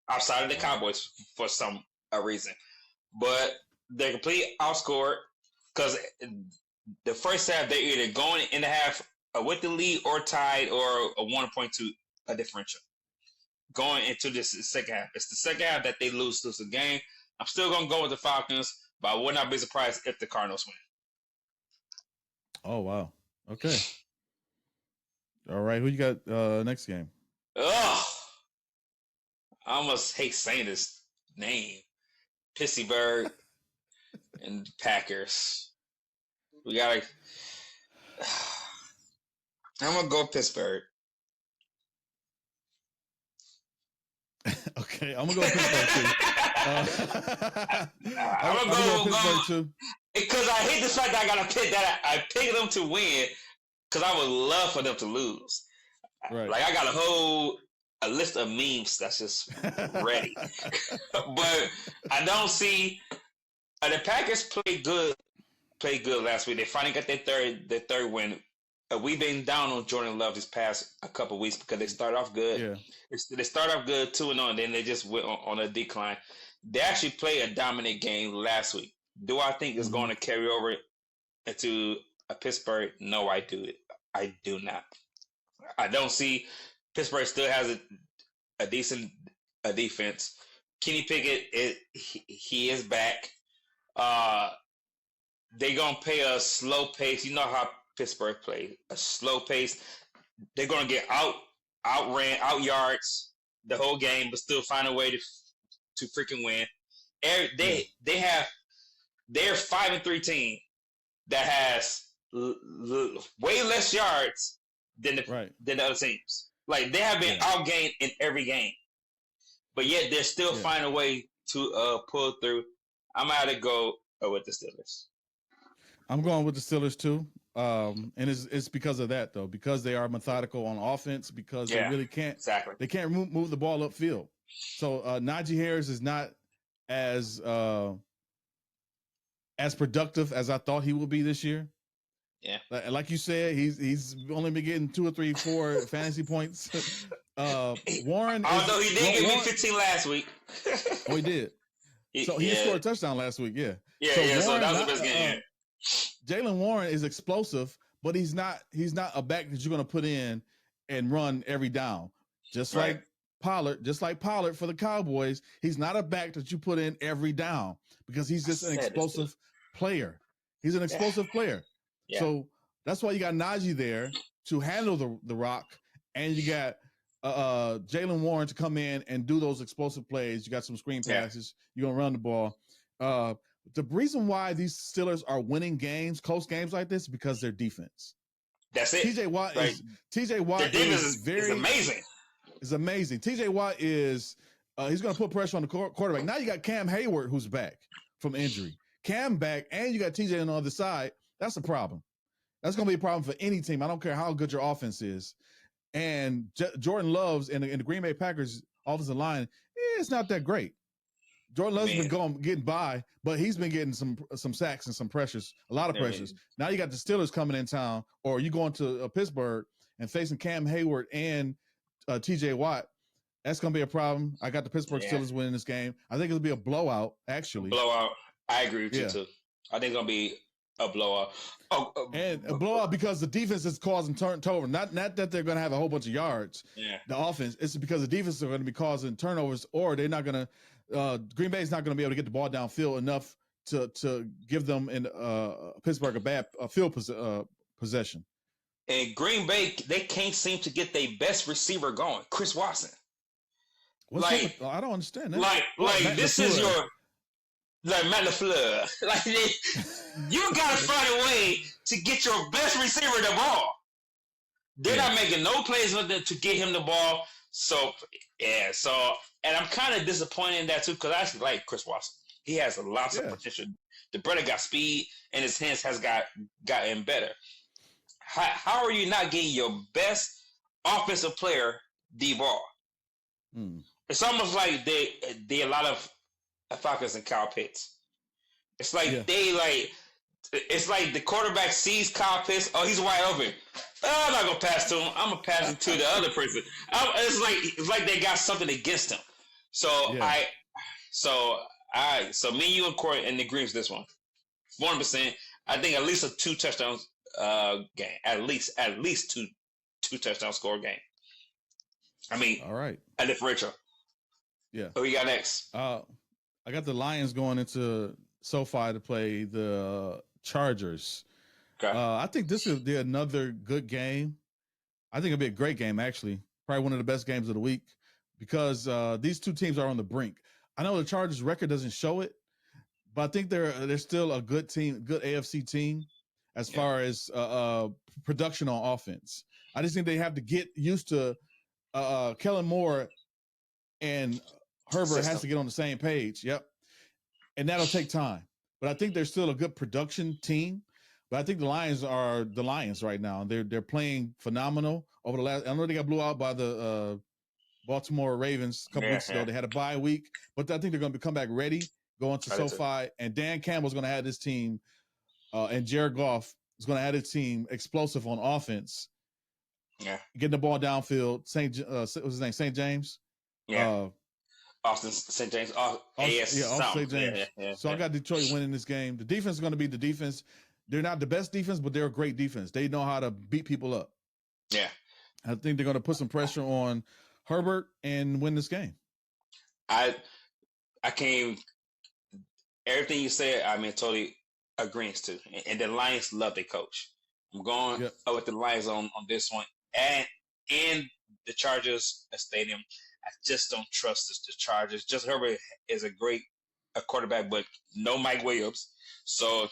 outside of the Cowboys for some reason. But they're completely outscored because the first half, they're either going in the half with the lead or tied or a 1.2 differential. Going into this second half. It's the second half that they lose the game. I'm still going to go with the Falcons, but I would not be surprised if the Cardinals win. Oh, wow. Okay. All right. Who you got next game? Ugh. I almost hate saying this name. Pittsburgh and Packers. We gotta. I'm gonna go Pittsburgh. Okay, I'm gonna go Pittsburgh too. I'm gonna go Pittsburgh too. Because I hate the fact that I gotta pick that. I pick them to win because I would love for them to lose. Right. Like I got a list of memes that's just ready. But I don't see the Packers played good last week. They finally got their third win. We've been down on Jordan Love this past a couple of weeks because they started off good. Yeah. They started off good 2-0, and then they just went on a decline. They actually played a dominant game last week. Do I think it's going to carry over into Pittsburgh? No, I do not. I don't see Pittsburgh still has a decent defense. Kenny Pickett he is back. They gonna play a slow pace. You know how Pittsburgh plays a slow pace. They're gonna get outran, out yards the whole game, but still find a way to freaking win. They're 5-3 team that has way less yards than the other teams. Like they have been outgained in every game, but yet they're still finding a way to pull through. I'm out to go with the Steelers. I'm going with the Steelers too. And it's because of that though, because they are methodical on offense, because they really can't they can't move the ball upfield. So Najee Harris is not as productive as I thought he would be this year. Yeah, like you said, he's only been getting 2 or 3, 4 fantasy points. Warren, although he did get me 15 last week. Oh, he did. So he scored a touchdown last week. Yeah. So Warren, that was the best game. Jaylen Warren is explosive, but he's not a back that you're going to put in and run every down. Just like Pollard for the Cowboys, he's not a back that you put in every down because he's just an explosive player. He's an explosive player. Yeah. So that's why you got Najee there to handle the rock, and you got Jaylen Warren to come in and do those explosive plays. You got some screen passes. You're going to run the ball. The reason why these Steelers are winning games, close games like this, is because their defense. That's it. TJ Watt is amazing. It's amazing. TJ Watt is he's going to put pressure on the quarterback. Now you got Cam Hayward who's back from injury. Cam back, and you got TJ on the other side. That's a problem. That's going to be a problem for any team. I don't care how good your offense is. And Jordan Love's and the Green Bay Packers offensive line, it's not that great. Jordan Love's been getting by, but he's been getting some sacks and some pressures, a lot of pressures. Now you got the Steelers coming in town, or you going to Pittsburgh and facing Cam Hayward and TJ Watt. That's going to be a problem. I got the Pittsburgh Steelers winning this game. I think it'll be a blowout, actually. Blowout. I agree with you, too. I think it's going to be a blowout. And a blowout because the defense is causing turnover. Not that they're going to have a whole bunch of yards. Yeah. The offense, it's because the defense are going to be causing turnovers, or they're not going to. Green Bay is not going to be able to get the ball downfield enough to give them in Pittsburgh a bad field possession. And Green Bay, they can't seem to get their best receiver going, Chris Watson. I don't understand that. Like this is your Matt LaFleur. Like you got to find a way to get your best receiver the ball. They're not making no plays with it to get him the ball. So and I'm kind of disappointed in that too, because I actually like Chris Watson. He has lots of potential. The brother got speed, and his hands has gotten better. How are you not getting your best offensive player the ball? It's almost like they a lot of Falcons and Kyle Pitts. It's like it's like the quarterback sees Kyle Pitts. Oh, he's wide open. I'm not gonna pass to him. I'm gonna pass it to the other person. It's like they got something against him. So so me, you, and Corey and the Greens this one. 100%. I think at least a 2 touchdowns game. At least two touchdown score game. I mean, all right. A differential. Yeah. Who we got next? I got the Lions going into SoFi to play the Chargers. Okay. I think this will be another good game. I think it'll be a great game, actually. Probably one of the best games of the week, because these two teams are on the brink. I know the Chargers' record doesn't show it, but I think they're still a good team, good AFC team as far as production on offense. I just think they have to get used to Kellen Moore and Herbert has to get on the same page. Yep. And that'll take time. But I think they're still a good production team. But I think the Lions are the Lions right now. They're playing phenomenal over the last. I know they got blew out by the Baltimore Ravens a couple weeks ago. They had a bye week, but I think they're going to come back ready, going to SoFi. And Dan Campbell's going to have this team, and Jared Goff is going to have his team explosive on offense. Yeah, getting the ball downfield. What's his name? St. James. Yeah. Austin St. James. Austin St. James. So I got Detroit winning this game. The defense is going to be the defense. They're not the best defense, but they're a great defense. They know how to beat people up. Yeah. I think they're going to put some pressure on Herbert and win this game. I came. Everything you said, I mean, totally agrees to, and the Lions love their coach. I'm going with the Lions on this one, and in the Chargers stadium. I just don't trust the Chargers. Justin Herbert is a quarterback, but no Mike Williams. So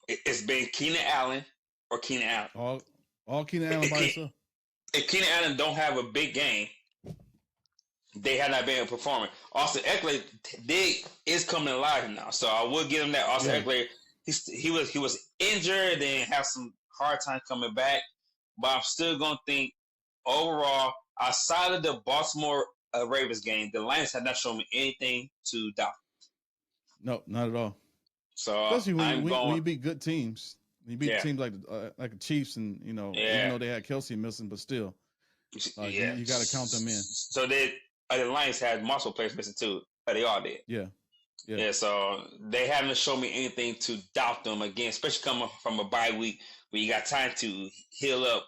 it's been Keenan Allen or Keenan Allen. All Keenan Allen by himself. If Keenan Allen don't have a big game, they have not been performing. Austin Eckler is coming alive now, so I will give him that. Austin Eckler, he was injured and have some hard time coming back, but I'm still gonna think overall, outside of the Baltimore Ravens game, the Lions have not shown me anything to doubt. No, not at all. So especially when you beat good teams, when you beat teams like the Chiefs, and even though they had Kelsey missing, but still, you got to count them in. So the Lions had multiple players missing too. They all did. Yeah. So they haven't shown me anything to doubt them again, especially coming from a bye week where you got time to heal up,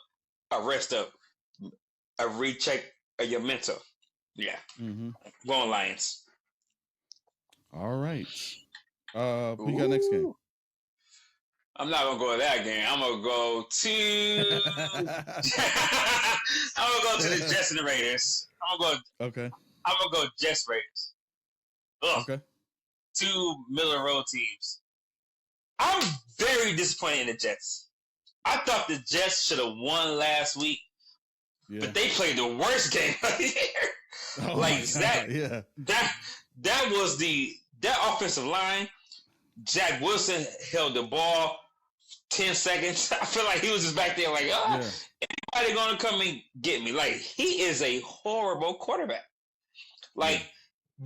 rest up, recheck your mental. Yeah. Mm-hmm. Going Lions. All right. Who you got next game? I'm not gonna go to that game. I'm gonna go to the Jets and the Raiders. I'm gonna go Jets Raiders. Ugh. Okay. Two middle of the road teams. I'm very disappointed in the Jets. I thought the Jets should have won last week, but they played the worst game of the year. That was that offensive line. Zach Wilson held the ball 10 seconds. I feel like he was just back there like, anybody gonna come and get me? Like, he is a horrible quarterback. Like,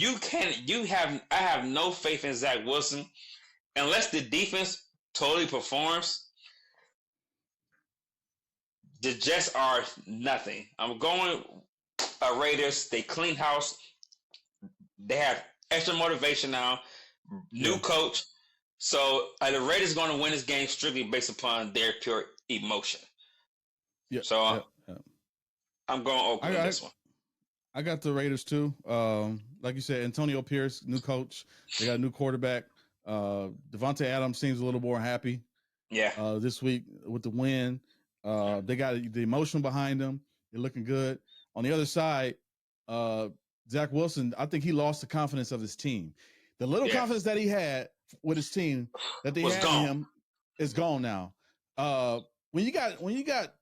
I have no faith in Zach Wilson unless the defense totally performs. The Jets are nothing. I'm going Raiders. They clean house. They have extra motivation now. New coach. So the Raiders are going to win this game strictly based upon their pure emotion. Yeah. So I'm going Oakland on this one. I got the Raiders too. Like you said, Antonio Pierce, new coach. They got a new quarterback. Devontae Adams seems a little more happy. Yeah. This week with the win. They got the emotion behind them. They're looking good. On the other side, Zach Wilson, I think he lost the confidence of his team. The little confidence that he had with his team that they had in him is gone now. When you got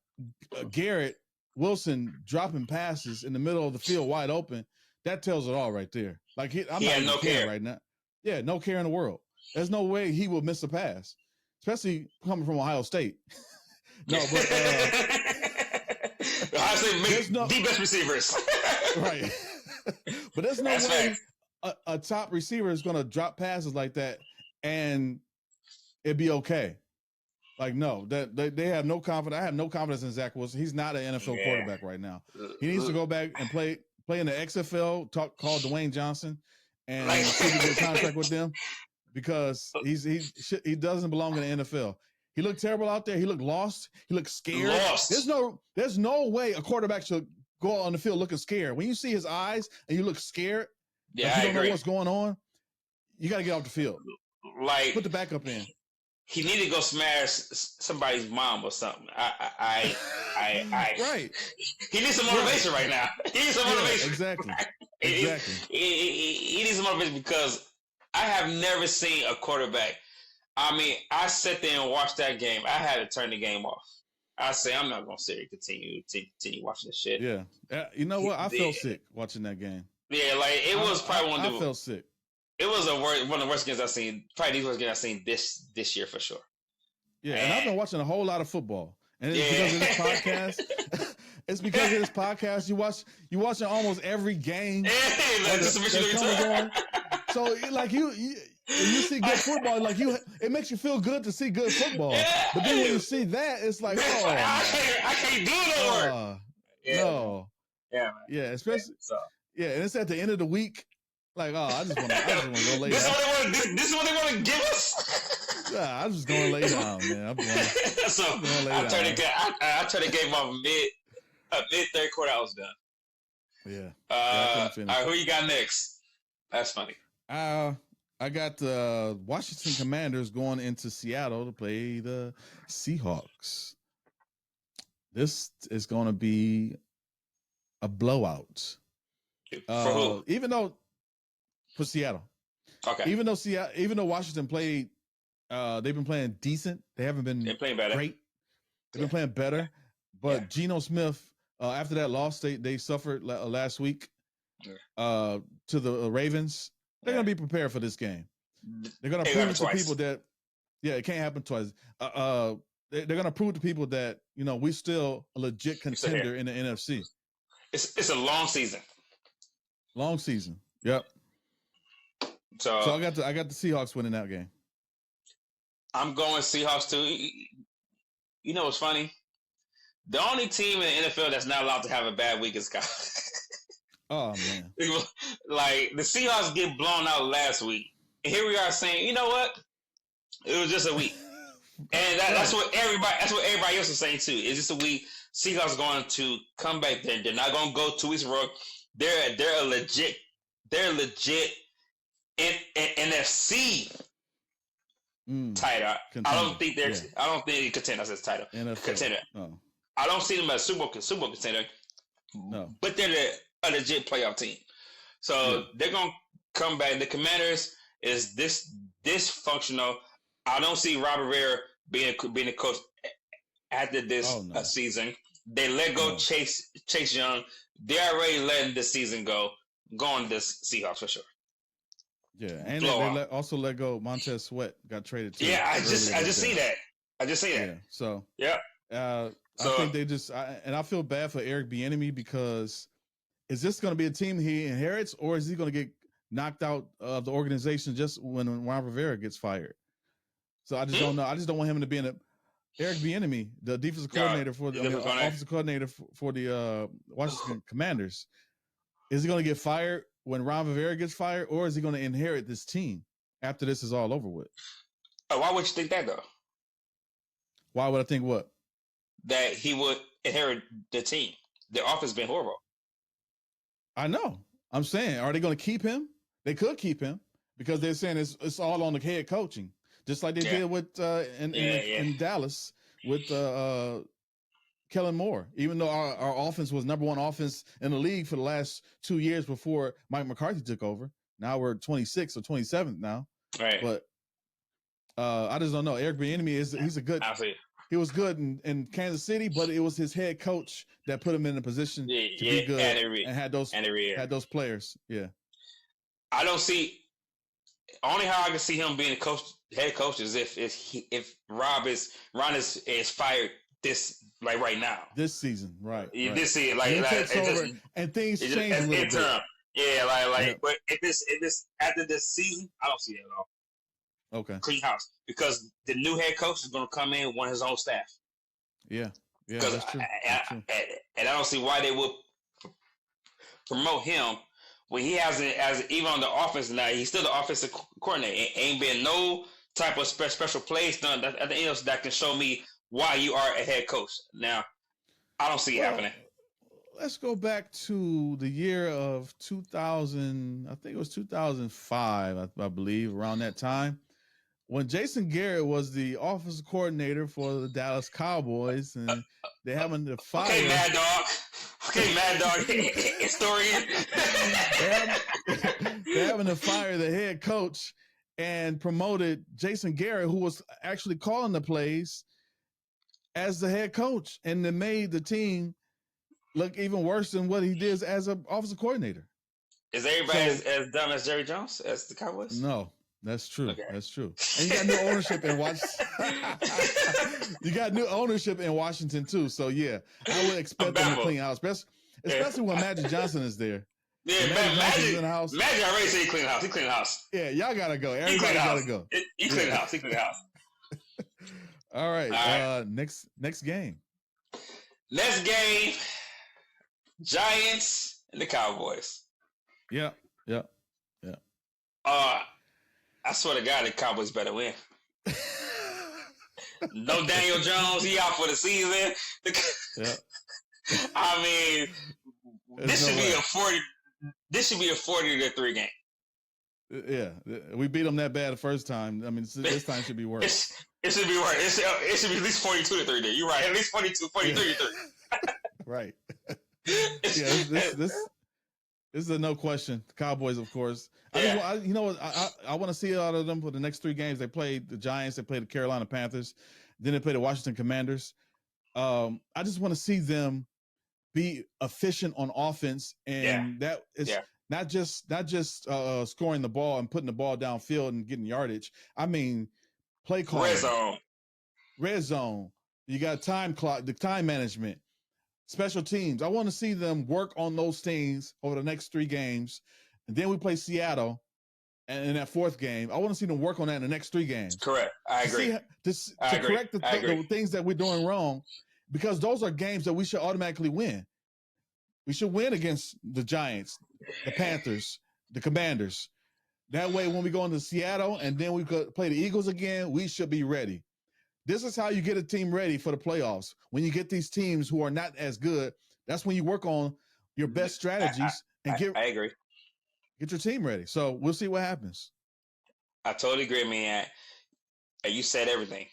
Garrett Wilson dropping passes in the middle of the field wide open, that tells it all right there. Like I'm not even caring right now. Yeah, no care in the world. There's no way he will miss a pass, especially coming from Ohio State. No, but Ohio State makes the best receivers. Right. But there's no way a top receiver is going to drop passes like that and it'd be okay. Like, no, that they have no confidence. I have no confidence in Zach Wilson. He's not an NFL quarterback right now. He needs to go back and play in the XFL, call Dwayne Johnson, and see if he get a contract with them, because he doesn't belong in the NFL. He looked terrible out there. He looked lost. He looked scared. There's no way a quarterback should go on the field looking scared. When you see his eyes and you look scared, you don't know what's going on, you got to get off the field. Like, put the backup in. He needed to go smash somebody's mom or something. Right. He needs some motivation right now. He needs some motivation. Exactly. He needs some motivation, because I have never seen a quarterback. I mean, I sat there and watched that game. I had to turn the game off. I say, I'm not going to sit here and continue watching this shit. Yeah. You know what? I felt sick watching that game. Yeah, like, it was probably one of the... I felt sick. It was one of the worst games I've seen. Probably the worst games I've seen this year for sure. Yeah, and I've been watching a whole lot of football, and it's because of this podcast. It's because of this podcast. You watching almost every game. That's coming on. So like you see good football, like it makes you feel good to see good football. But then when you see that, it's like, I can't do it no more. No. Yeah, especially and it's at the end of the week. Like, I just want to go lay down. This is what they want to give us? Yeah, I'm just going to lay down, man. I turned the game off mid third quarter. I was done. Yeah. All right, who you got next? That's funny. I I got the Washington Commanders going into Seattle to play the Seahawks. This is going to be a blowout. For who? Even though for Seattle. Okay. Even though Washington played, they've been playing decent. They haven't been playing better. Great. They've been playing better. But Geno Smith, after that loss they suffered last week to the Ravens, they're going to be prepared for this game. They're going to prove to people that, it can't happen twice. They're going to prove to people that, we're still a legit contender in the NFC. It's a long season. Long season. Yep. So I got the Seahawks winning that game. I'm going Seahawks too. You know what's funny? The only team in the NFL that's not allowed to have a bad week is Cowboys. Oh man! Like the Seahawks get blown out last week, and here we are saying, you know what? It was just a week, and that's what everybody else is saying too. It's just a week. Seahawks going to come back. They're not going to go 2 weeks in a row. They're legit NFC title. Contender. I don't think contender. I said title. NFL. Contender. No. I don't see them as Super Bowl contender. No. But they're a legit playoff team. So they're gonna come back. The Commanders is dysfunctional. I don't see Robert Rivera being a coach after this season. They let go Chase Young. They're already letting the season go. Going this Seahawks for sure. Yeah, and they also let go Montez Sweat. Got traded too. Yeah, I just see that. Yeah. So I think they just and I feel bad for Eric Bieniemy because is this going to be a team he inherits or is he going to get knocked out of the organization just when Ron Rivera gets fired? So I just don't know. I just don't want him to be in Eric Bieniemy, the defensive coordinator offensive coordinator for the Washington Commanders. Is he going to get fired when Ron Rivera gets fired, or is he going to inherit this team after this is all over with? Why would you think that though? Why would I think what? That he would inherit the team. The offense has been horrible. I know. I'm saying, are they going to keep him? They could keep him because they're saying it's all on the head coaching, just like they did with in Dallas with Kellen Moore. Even though our offense was number one offense in the league for the last 2 years before Mike McCarthy took over. Now we're 26th or 27th now. Right. But I just don't know. Eric Bieniemy he's a good. He was good in Kansas City, but it was his head coach that put him in a position to be good and had those players. Yeah. I don't see. Only how I can see him being head coach is if Ron is fired this right now. This season, right? This season, and things change a little bit. Yeah, but if this after this season, I don't see that at all. Okay. Clean house because the new head coach is going to come in with his own staff. Yeah, that's true. And I don't see why they would promote him when he hasn't, as even on the offense now. He's still the offensive coordinator. It ain't been no type of special plays done at the end that can show me why you are a head coach. Now, I don't see it happening. Let's go back to the year of 2000. I think it was 2005, I believe, around that time. When Jason Garrett was the offensive coordinator for the Dallas Cowboys, and they're having to fire. Okay, Mad Dog. Historian. They're having to fire the head coach and promoted Jason Garrett, who was actually calling the plays, as the head coach, and they made the team look even worse than what he did as an offensive coordinator. Is everybody as dumb as Jerry Jones as the Cowboys? No. That's true. Okay. That's true. And you got new ownership in Washington. You got new ownership in Washington too. So yeah, I would expect them to clean house, especially when Magic Johnson is there. Yeah, Magic in the house. Magic already said he cleaned house. He cleaned house. Yeah, y'all gotta go. Everybody gotta go. He cleaned house. He cleaned house. All right. Next game. Next game. Giants and the Cowboys. Yeah. I swear to God, the Cowboys better win. No Daniel Jones, he out for the season. I mean, this should be a 40. This should be a 40-3 game. Yeah, we beat them that bad the first time. I mean, this time should be worse. It should be worse. It should be at least 42-3 there. You're right. At least 43-3. Right. Yeah, this is a no question. The Cowboys, of course. Yeah. I want to see it out of them for the next 3 games. They played the Giants, they played the Carolina Panthers, then they played the Washington Commanders. I just want to see them be efficient on offense, and that is not just scoring the ball and putting the ball downfield and getting yardage. I mean, play call, red zone. You got time clock, the time management, special teams. I want to see them work on those things over the next 3 games, and then we play Seattle, and in that 4th game, I want to see them work on that in the next 3 games. Correct. I agree. To correct the things that we're doing wrong, because those are games that we should automatically win. We should win against the Giants, the Panthers, the Commanders. That way, when we go into Seattle and then we could play the Eagles again, we should be ready. This is how you get a team ready for the playoffs. When you get these teams who are not as good, that's when you work on your best strategies I agree. Get your team ready. So we'll see what happens. I totally agree, man. You said everything.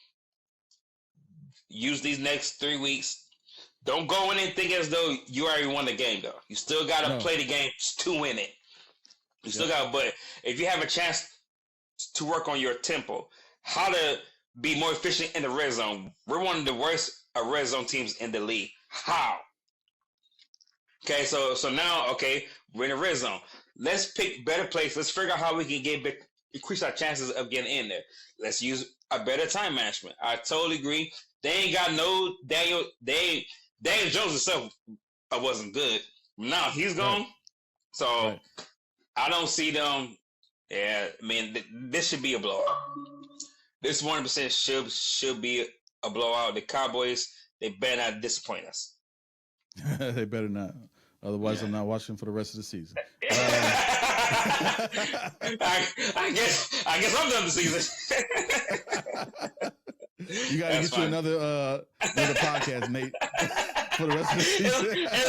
Use these next 3 weeks. Don't go in and think as though you already won the game, though. You still got to play the game to win it. You still got, but if you have a chance to work on your tempo, how to be more efficient in the red zone. We're one of the worst red zone teams in the league. How? Okay, so now, we're in the red zone. Let's pick better plays. Let's figure out how we can increase our chances of getting in there. Let's use a better time management. I totally agree. They ain't got no Daniel Jones himself wasn't good. Now he's gone. Right. So I don't see them. Yeah, I mean, this should be a blowout. This 100% should be a blowout. The Cowboys, they better not disappoint us. They better not. Otherwise, I'm not watching for the rest of the season. I guess I'm done the season. You got to get you another podcast, Nate, for the rest of the season. It's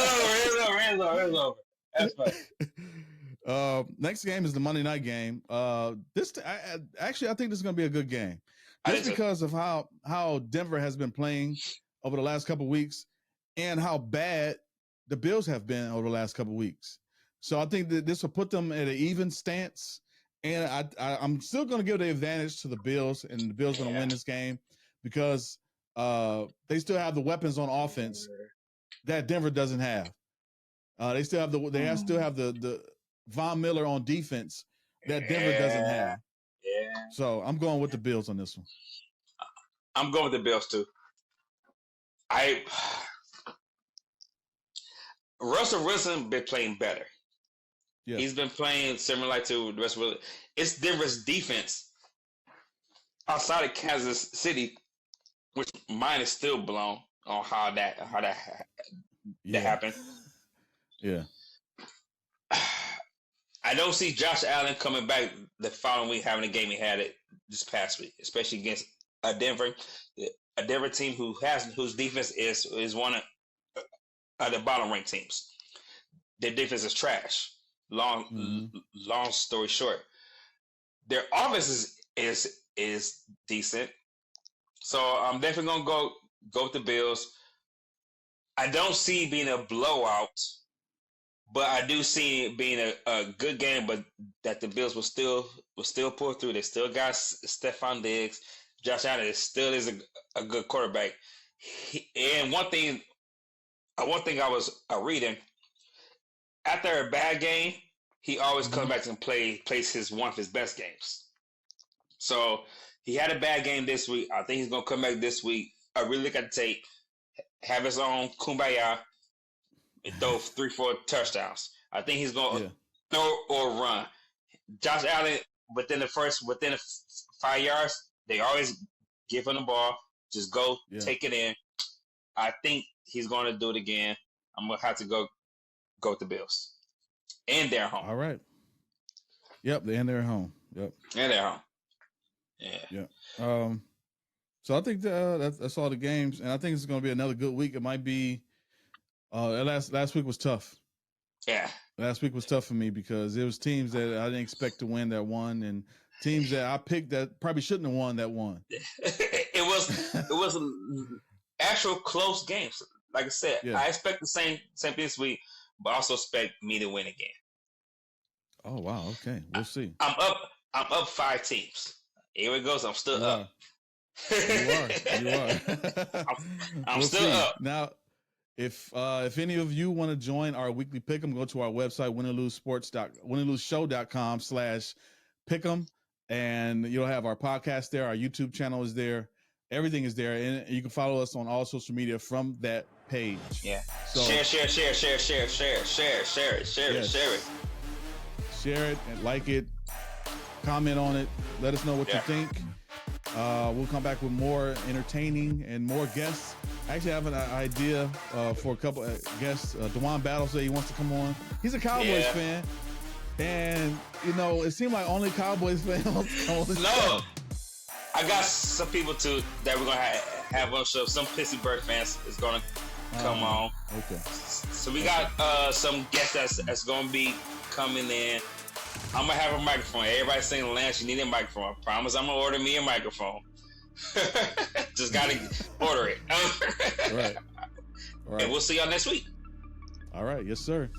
over. That's fine. Next game is the Monday night game. I think this is going to be a good game, just because of how Denver has been playing over the last couple of weeks and how bad the Bills have been over the last couple of weeks. So I think that this will put them at an even stance, and I'm still going to give the advantage to the Bills, and the Bills going to win this game because they still have the weapons on offense that Denver doesn't have. They still have the Von Miller on defense that Denver doesn't have. Yeah. So I'm going with the Bills on this one. I'm going with the Bills too. Russell Wilson been playing better. Yeah. He's been playing similar to the rest of it. It's Denver's defense outside of Kansas City, which mine is still blown on how that happened. Yeah. I don't see Josh Allen coming back the following week having a game he had it this past week, especially against a Denver team whose defense is one of the bottom ranked teams. Their defense is trash. Long story short, their offense is decent. So I'm definitely gonna go with the Bills. I don't see it being a blowout, but I do see it being a good game. But that the Bills will still pull through. They still got Stephon Diggs. Josh Allen still is a good quarterback. And one thing I was reading, after a bad game, he always comes back and plays one of his best games. So he had a bad game this week. I think he's gonna come back this week. I really look at the tape, have his own kumbaya, and throw 3-4 touchdowns. I think he's gonna throw or run. Josh Allen within the 5 yards, they always give him the ball. Just go take it in. I think he's gonna do it again. I'm gonna have to go with the Bills. And they're home. All right. Yep, and they're home. Yep. And they're home. Yeah. So I think that's all the games, and I think it's going to be another good week. It might be last week was tough. Yeah. Last week was tough for me because there was teams that I didn't expect to win that won, and teams that I picked that probably shouldn't have won that won. it was actual close games. Like I said, I expect the same thing this week, but also expect me to win again. Oh wow, okay, we'll see. I'm up 5 teams. Here it goes. I'm still up. You are. I'm still up. Now, if any of you want to join our weekly pick'em, go to our website, winandloseshow.com/pick'em, and you'll have our podcast there. Our YouTube channel is there. Everything is there, and you can follow us on all social media from that page. Yeah. So share it. Share it and like it. Comment on it. Let us know what you think. We'll come back with more entertaining and more guests. I actually have an idea for a couple of guests. Dewan Battle said he wants to come on. He's a Cowboys fan. And, it seemed like only Cowboys fans on the show. I got some people, too, that we're going to have on the show. Some Pittsburgh fans is going to come on. Okay. So we got some guests that's going to be coming in. I'm going to have a microphone. Everybody saying, Lance, you need a microphone. I promise I'm going to order me a microphone. Just got to order it. All right. And we'll see y'all next week. All right. Yes, sir.